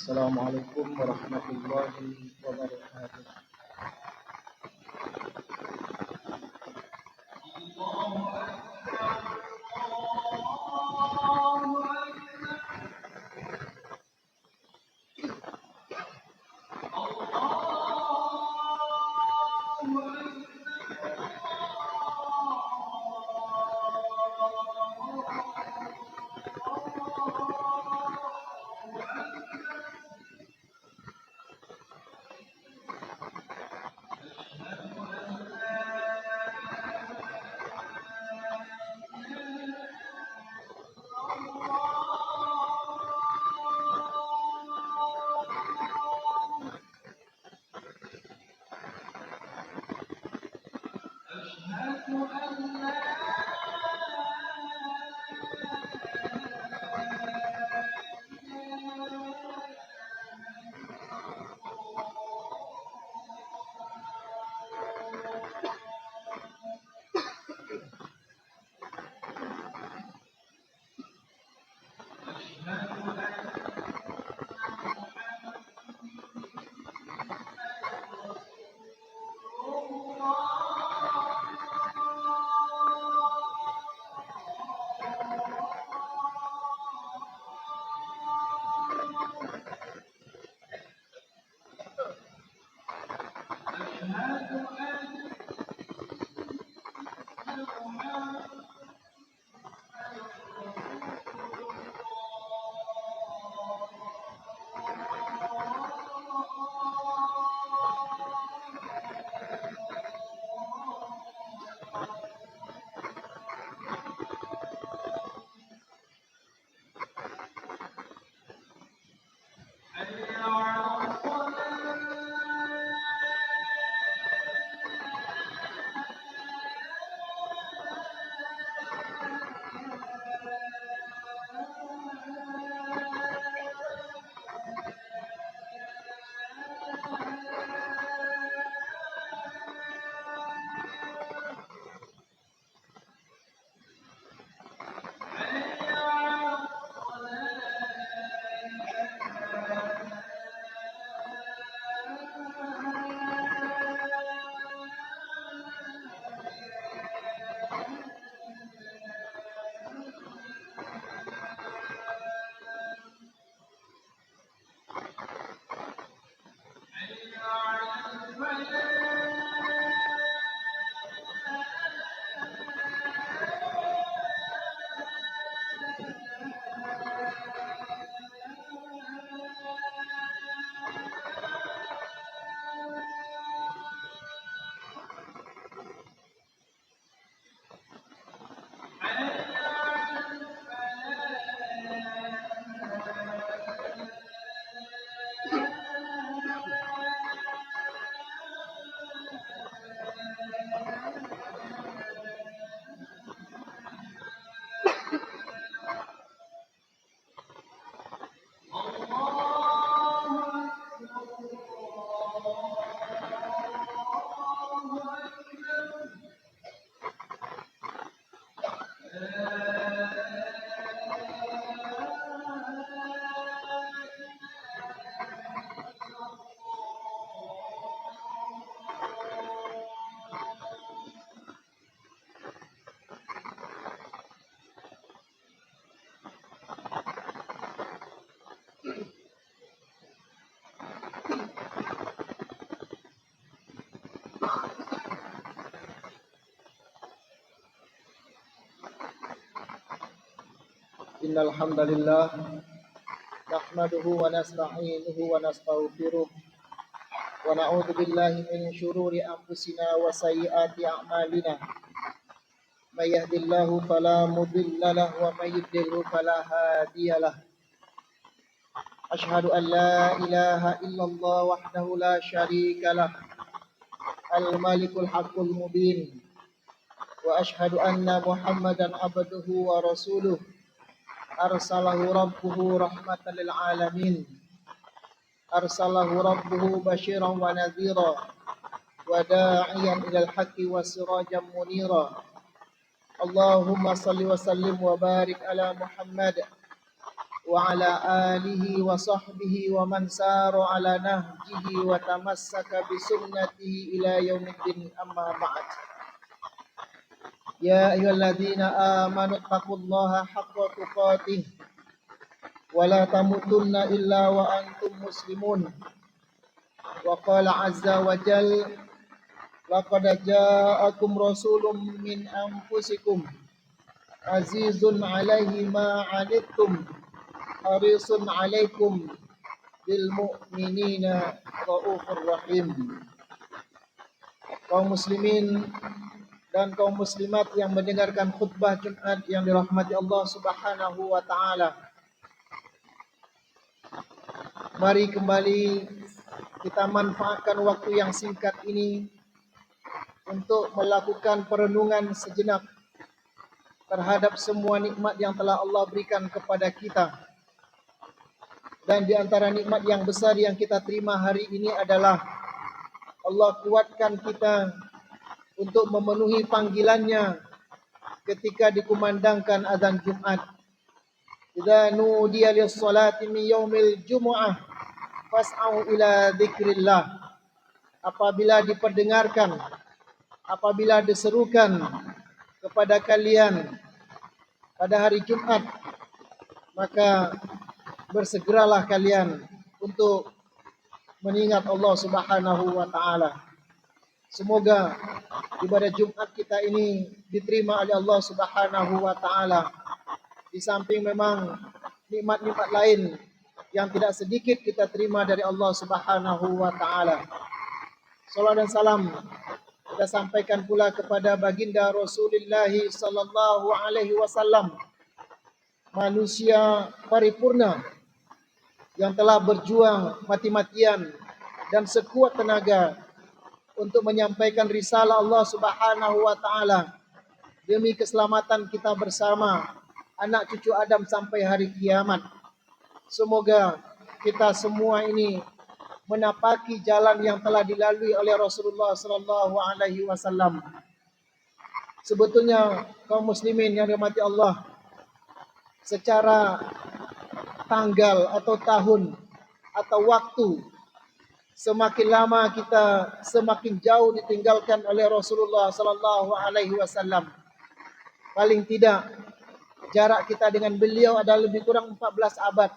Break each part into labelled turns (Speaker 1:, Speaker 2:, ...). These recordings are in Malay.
Speaker 1: Assalamualaikum warahmatullahi wabarakatuh. Innal hamdalillah nahmaduhu wa nasta'inuhu wa nastaghfiruh wa na'udzu billahi min shururi anfusina wa sayyiati a'malina. May yahdihillahu fala mudilla lahu wa may yudlil fala hadiyalah. Asyhadu an la ilaha illallah wahdahu la syarika lah, al-malikul haqqul mubin. Wa asyhadu anna Muhammadan abduhu wa rasuluh. Arsalahu rabbuhu rahmatan lil alamin. Arsalahu rabbuhu basyiran wa nadhira wa da'iyan ilal haqqi wa sirajan munira. Allahumma salli wa sallim wa barik ala Muhammad وعلى آله وصحبه ومن سار على نهجه وتمسك بسنته إلى يوم الدين أما بعد يا أيها الذين آمنوا اتقوا الله حق تقاته ولا تموتن إلا وأنتم مسلمون وقال عز وجل لقد جاءكم رسول من أنفسكم عزيز عليه ما عنتم حريص عليكم بالمؤمنين رؤوف rahim. Kaum muslimin dan kaum muslimat yang mendengarkan khutbah Jumat yang dirahmati Allah Subhanahu wa taala. Mari kembali kita manfaatkan waktu yang singkat ini untuk melakukan perenungan sejenak terhadap semua nikmat yang telah Allah berikan kepada kita. Dan di antara nikmat yang besar yang kita terima hari ini adalah Allah kuatkan kita untuk memenuhi panggilannya ketika dikumandangkan azan Jumat. Idza nudiya lis-salati min yaumil jumu'ah fas'au ila dzikrillah. Apabila diperdengarkan, apabila diserukan kepada kalian pada hari Jumat, maka bersegeralah kalian untuk mengingat Allah Subhanahu wa taala. Semoga ibadah Jumat kita ini diterima oleh Allah Subhanahu wa taala. Di samping memang nikmat-nikmat lain yang tidak sedikit kita terima dari Allah Subhanahu wa taala. Salawat dan salam kita sampaikan pula kepada baginda Rasulullah sallallahu alaihi wasallam, manusia paripurna yang telah berjuang mati-matian dan sekuat tenaga untuk menyampaikan risalah Allah Subhanahu wa taala demi keselamatan kita bersama anak cucu Adam sampai hari kiamat. Semoga kita semua ini menapaki jalan yang telah dilalui oleh Rasulullah sallallahu alaihi wasallam. Sebetulnya kaum muslimin yang dirahmati Allah, secara tanggal atau tahun atau waktu, semakin lama kita semakin jauh ditinggalkan oleh Rasulullah sallallahu alaihi wasallam. Paling tidak jarak kita dengan beliau adalah lebih kurang 14 abad.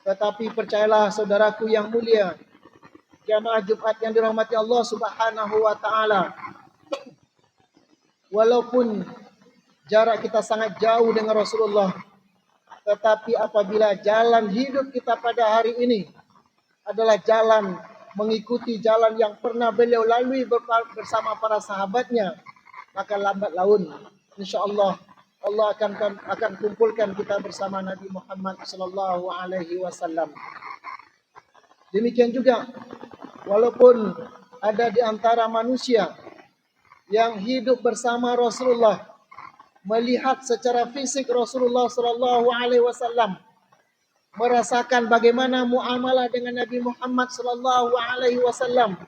Speaker 1: Tetapi percayalah saudaraku yang mulia, jamaah Jumat yang dirahmati Allah Subhanahu wa taala, walaupun jarak kita sangat jauh dengan Rasulullah, tetapi apabila jalan hidup kita pada hari ini adalah jalan mengikuti jalan yang pernah beliau lalui bersama para sahabatnya, maka lambat laun insyaallah Allah akan kumpulkan kita bersama Nabi Muhammad sallallahu alaihi wasallam. Demikian juga walaupun ada di antara manusia yang hidup bersama Rasulullah, melihat secara fisik Rasulullah sallallahu alaihi wasallam, merasakan bagaimana muamalah dengan Nabi Muhammad sallallahu alaihi wasallam,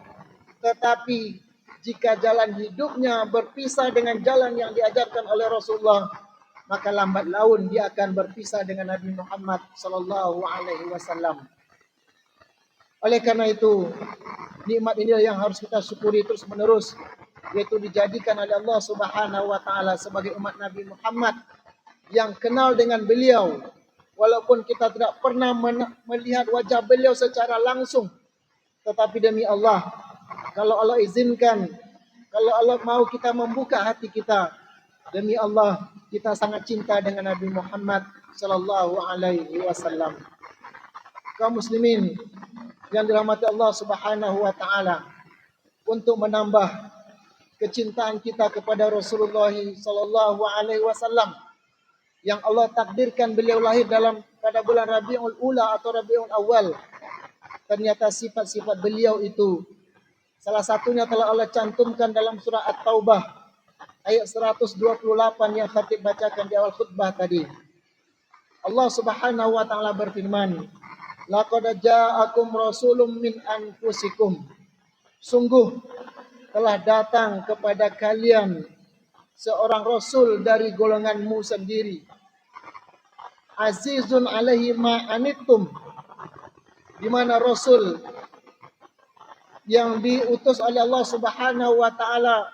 Speaker 1: tetapi jika jalan hidupnya berpisah dengan jalan yang diajarkan oleh Rasulullah, maka lambat laun dia akan berpisah dengan Nabi Muhammad sallallahu alaihi wasallam. Oleh karena itu, nikmat ini yang harus kita syukuri terus menerus, yaitu dijadikan oleh Allah Subhanahu wa taala sebagai umat Nabi Muhammad yang kenal dengan beliau, walaupun kita tidak pernah melihat wajah beliau secara langsung. Tetapi demi Allah, kalau Allah izinkan, kalau Allah mau kita membuka hati kita, demi Allah kita sangat cinta dengan Nabi Muhammad sallallahu alaihi wasallam. Kaum muslimin yang dirahmati Allah Subhanahu wa taala, untuk menambah kecintaan kita kepada Rasulullah sallallahu alaihi wasallam yang Allah takdirkan beliau lahir pada bulan Rabiul Ula atau Rabiul Awal, ternyata sifat-sifat beliau itu salah satunya telah Allah cantumkan dalam surah At-Taubah ayat 128 yang khatib bacakan di awal khutbah tadi. Allah Subhanahu wa taala berfirman, laqad ja'akum rasulun min anfusikum. Sungguh telah datang kepada kalian seorang rasul dari golonganmu sendiri. azizun alaihi ma anittum, di mana Rasul yang diutus oleh Allah Subhanahu wa taala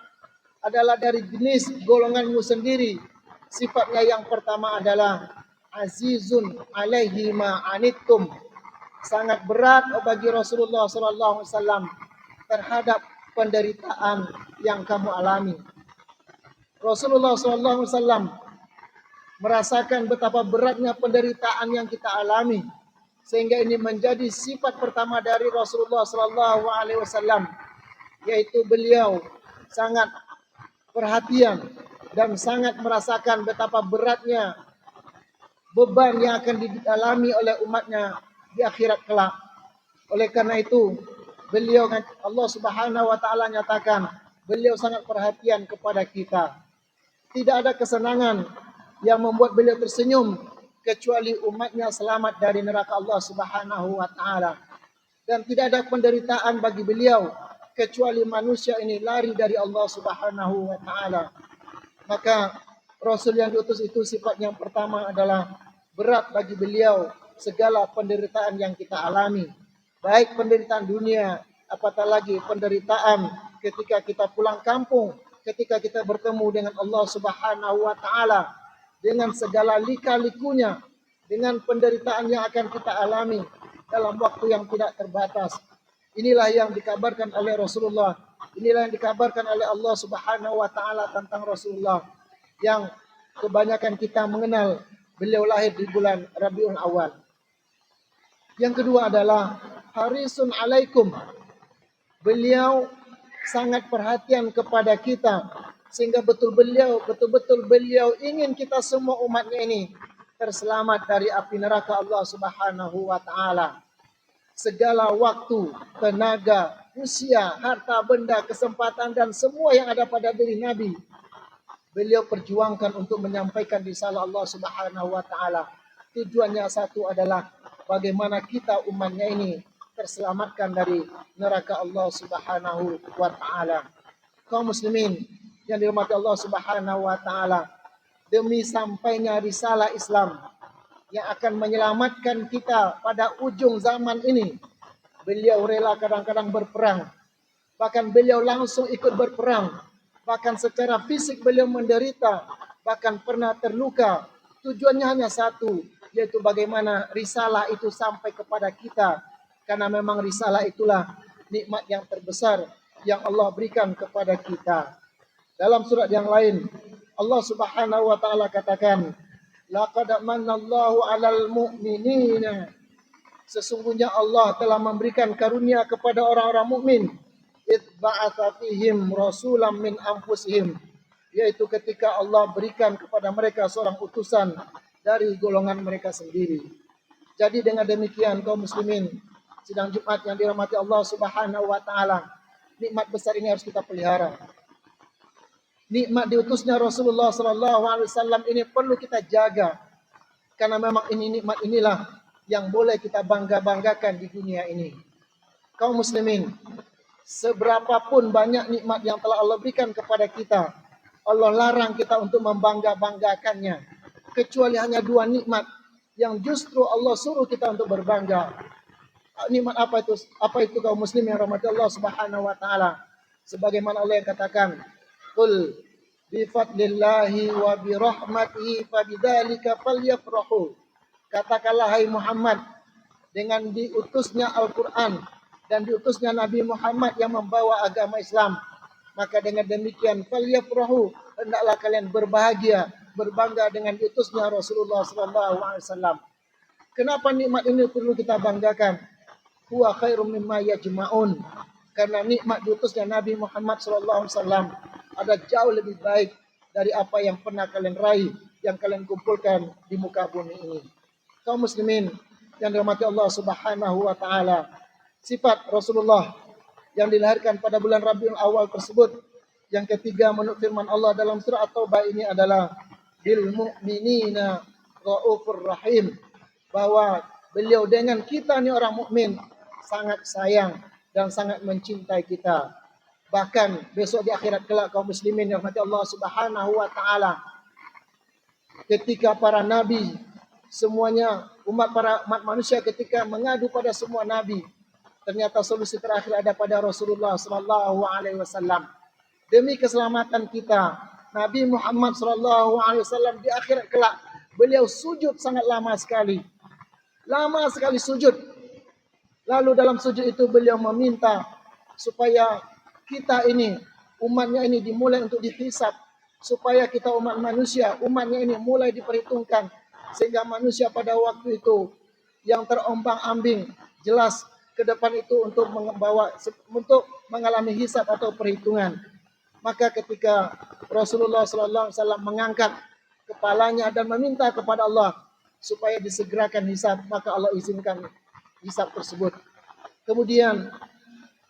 Speaker 1: adalah dari jenis golonganmu sendiri. Sifatnya yang pertama adalah azizun alaihi ma anittum. Sangat berat bagi Rasulullah sallallahu alaihi wasallam terhadap penderitaan yang kamu alami. Rasulullah sallallahu alaihi wasallam merasakan betapa beratnya penderitaan yang kita alami, sehingga ini menjadi sifat pertama dari Rasulullah sallallahu alaihi wasallam, yaitu beliau sangat perhatian dan sangat merasakan betapa beratnya beban yang akan dialami oleh umatnya di akhirat kelak. Oleh karena itu, beliau, Allah Subhanahu wa taala nyatakan, beliau sangat perhatian kepada kita. Tidak ada kesenangan yang membuat beliau tersenyum kecuali umatnya selamat dari neraka Allah Subhanahu wa taala. Dan tidak ada penderitaan bagi beliau kecuali manusia ini lari dari Allah Subhanahu wa taala. Maka Rasul yang diutus itu sifat yang pertama adalah berat bagi beliau segala penderitaan yang kita alami. Baik penderitaan dunia, apatah lagi penderitaan ketika kita pulang kampung, ketika kita bertemu dengan Allah Subhanahu wa taala, dengan segala lika-likunya, dengan penderitaan yang akan kita alami dalam waktu yang tidak terbatas. Inilah yang dikabarkan oleh Rasulullah. Inilah yang dikabarkan oleh Allah Subhanahu wa taala tentang Rasulullah, yang kebanyakan kita mengenal beliau lahir di bulan Rabiul Awal. Yang kedua adalah harisun alaikum. Beliau sangat perhatian kepada kita, sehingga betul-betul beliau ingin kita semua umatnya ini terselamat dari api neraka Allah Subhanahu wa taala. Segala waktu, tenaga, usia, harta benda, kesempatan dan semua yang ada pada diri Nabi, beliau perjuangkan untuk menyampaikan risalah Allah Subhanahu wa taala. Tujuannya satu adalah bagaimana kita umatnya ini terselamatkan dari neraka Allah Subhanahu wa taala. Kaum muslimin yang dirahmati Allah Subhanahu wa taala, demi sampainya risalah Islam yang akan menyelamatkan kita pada ujung zaman ini, beliau rela kadang-kadang berperang. Bahkan beliau langsung ikut berperang. Bahkan secara fisik beliau menderita, bahkan pernah terluka. Tujuannya hanya satu, yaitu bagaimana risalah itu sampai kepada kita. Karena memang risalah itulah nikmat yang terbesar yang Allah berikan kepada kita. Dalam surat yang lain, Allah Subhanahu wa taala katakan, laqad manallahu 'alal mu'minina. Sesungguhnya Allah telah memberikan karunia kepada orang-orang mukmin. Id ba'atsa fihim rasulam min anfusihim, yaitu ketika Allah berikan kepada mereka seorang utusan dari golongan mereka sendiri. Jadi dengan demikian kaum muslimin sidang Jumat yang dirahmati Allah Subhanahu wa taala, nikmat besar ini harus kita pelihara. Nikmat diutusnya Rasulullah sallallahu alaihi wasallam ini perlu kita jaga, karena memang ini nikmat inilah yang boleh kita bangga-banggakan di dunia ini. Kaum muslimin, seberapapun banyak nikmat yang telah Allah berikan kepada kita, Allah larang kita untuk membangga-banggakannya, kecuali hanya dua nikmat yang justru Allah suruh kita untuk berbangga. Nikmat apa itu? Apa itu kaum muslim yang rahmati Allah Subhanahu wa taala? Sebagaimana Allah yang katakan, qul bi fadlillahi wa bi rahmatihi fabidzalika falyafrahu. Katakanlah hai Muhammad, dengan diutusnya Al-Qur'an dan diutusnya Nabi Muhammad yang membawa agama Islam, maka dengan demikian falyafrahu, hendaklah kalian berbahagia, berbangga dengan diutusnya Rasulullah sallallahu alaihi wasallam. Kenapa nikmat ini perlu kita banggakan? Huwa khairum mimma yajma'un. Karena nikmat diutusnya Nabi Muhammad sallallahu alaihi wasallam ada jauh lebih baik dari apa yang pernah kalian raih, yang kalian kumpulkan di muka bumi ini. Kaum muslimin yang dirahmati Allah Subhanahu wa taala, sifat Rasulullah yang dilahirkan pada bulan Rabiul Awal tersebut, yang ketiga menurut firman Allah dalam surah At-Taubah ini adalah bil mu'minina raufur rahim, bahwa beliau dengan kita ni orang mukmin sangat sayang dan sangat mencintai kita. Bahkan besok di akhirat kelak kaum muslimin yang dirahmati Allah Subhanahu wa taala, ketika para nabi semuanya umat manusia ketika mengadu pada semua nabi, ternyata solusi terakhir ada pada Rasulullah sallallahu alaihi wasallam. Demi keselamatan kita, Nabi Muhammad sallallahu alaihi wasallam di akhirat kelak beliau sujud sangat lama sekali. Lama sekali sujud. Lalu dalam sujud itu beliau meminta supaya kita ini, umatnya ini dimulai untuk dihisab, supaya kita umat manusia, umatnya ini mulai diperhitungkan, sehingga manusia pada waktu itu yang terombang-ambing jelas ke depan itu untuk mengalami hisab atau perhitungan. Maka ketika Rasulullah sallallahu alaihi wasallam mengangkat kepalanya dan meminta kepada Allah supaya disegerakan hisab, maka Allah izinkan hisab tersebut. Kemudian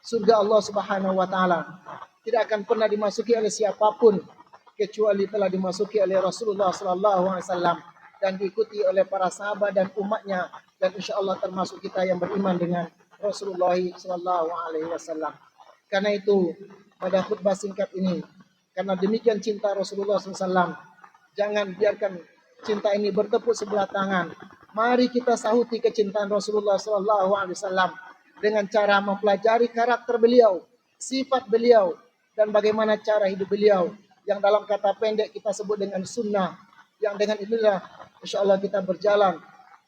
Speaker 1: surga Allah Subhanahu wa taala tidak akan pernah dimasuki oleh siapapun kecuali telah dimasuki oleh Rasulullah sallallahu alaihi wasallam dan diikuti oleh para sahabat dan umatnya, dan insyaallah termasuk kita yang beriman dengan Rasulullah sallallahu alaihi wasallam. Karena itu pada khutbah singkat ini, karena demikian cinta Rasulullah SAW, jangan biarkan cinta ini bertepuk sebelah tangan. Mari kita sahuti kecintaan Rasulullah SAW dengan cara mempelajari karakter beliau, sifat beliau, dan bagaimana cara hidup beliau, yang dalam kata pendek kita sebut dengan sunnah. Yang dengan inilah insyaallah kita berjalan,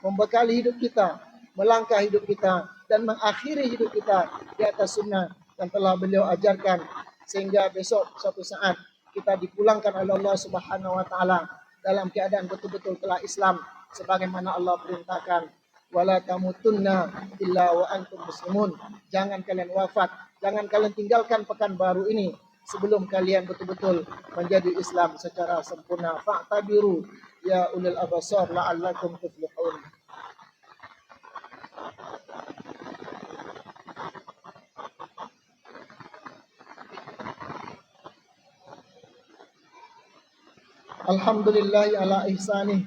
Speaker 1: membekali hidup kita, melangkah hidup kita, dan mengakhiri hidup kita di atas sunnah yang telah beliau ajarkan, sehingga besok suatu saat kita dipulangkan oleh Allah Subhanahu wa taala dalam keadaan betul-betul telah Islam sebagaimana Allah perintahkan, wala tamutunna illa wa antum muslimun. Jangan kalian wafat, jangan kalian tinggalkan pekan baru ini sebelum kalian betul-betul menjadi Islam secara sempurna. Fa'tabiru ya ulil absar la'allakum tuflihun. Alhamdulillahi ala ihsanih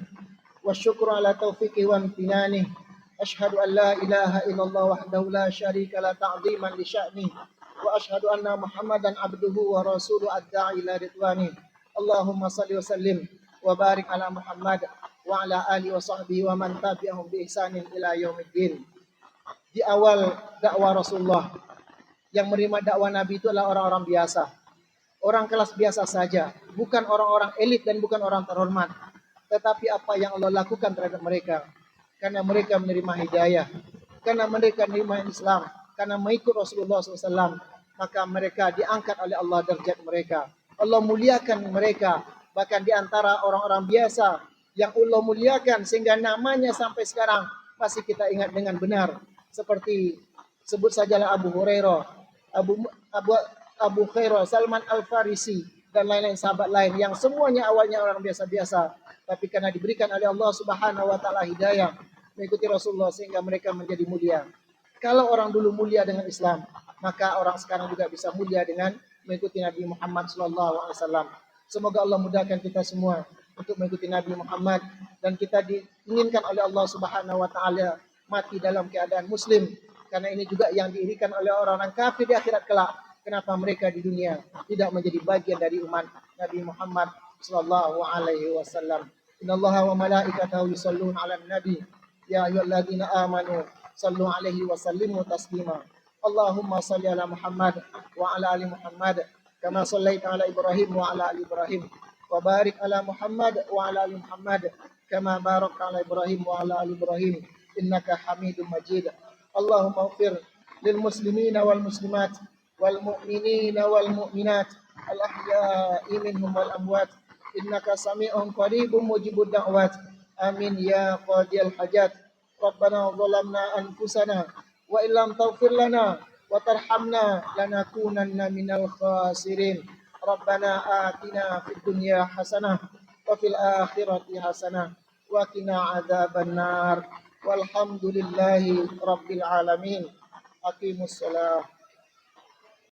Speaker 1: wa syukru ala taufiqih wa amtinanih. Ashhadu an la ilaha illallah wahdahu la syarika la ta'ziman li sya'nih wa ashhadu anna Muhammadan abduhu wa rasuluhu ad-da'i ila ridwanih. Allahumma salli wa sallim wa barik ala Muhammad wa ala alihi wa sahbihi wa man tabi'ahum bi ihsanin ila yaumiddin. Di awal dakwah Rasulullah, yang menerima dakwah Nabi itu adalah orang-orang biasa, orang kelas biasa saja, bukan orang-orang elit dan bukan orang terhormat. Tetapi apa yang Allah lakukan terhadap mereka, karena mereka menerima hidayah, karena mereka menerima Islam, karena mengikut Rasulullah SAW, maka mereka diangkat oleh Allah derajat mereka. Allah muliakan mereka, bahkan di antara orang-orang biasa yang Allah muliakan sehingga namanya sampai sekarang masih kita ingat dengan benar. Seperti sebut sajalah Abu Hurairah, Abu Khairah, Salman Al-Farisi, dan lain-lain sahabat lain yang semuanya awalnya orang biasa-biasa, tapi karena diberikan oleh Allah Subhanahu wa taala hidayah mengikuti Rasulullah sehingga mereka menjadi mulia. Kalau orang dulu mulia dengan Islam, maka orang sekarang juga bisa mulia dengan mengikuti Nabi Muhammad SAW. Semoga Allah mudahkan kita semua untuk mengikuti Nabi Muhammad, dan kita diinginkan oleh Allah Subhanahu wa taala mati dalam keadaan muslim, karena ini juga yang diirikan oleh orang-orang kafir di akhirat kelak. Kenapa mereka di dunia tidak menjadi bagian dari umat Nabi Muhammad sallallahu alaihi wasallam. Innallaha wa malaikatahu yusholluna 'alan nabi ya ayyuhalladzina amanu shallu 'alaihi wa sallimu taslima. Allahumma shalli ala Muhammad wa ala ali Muhammad kama shallaita ala Ibrahim wa ala ali Ibrahim wa barik ala Muhammad wa ala ali Muhammad kama barakta ala Ibrahim wa ala ali Ibrahim innaka Hamidum Majid. Allahumma ighfir lil muslimina wal muslimat wal mu'minina wal mu'minat al ahya'i minhum wal amwat innaka sami'un qaribun mujibud da'wat. Amin ya qadiyal hajat. Rabbana zalamna anfusana wa illam taghfir lana wa tarhamna lanakunanna minal khasirin. Rabbana atina fid dunya hasanah wa fil akhirati hasanah wa qina adzaban nar. Walhamdulillahi rabbil alamin. Aqimus shalah.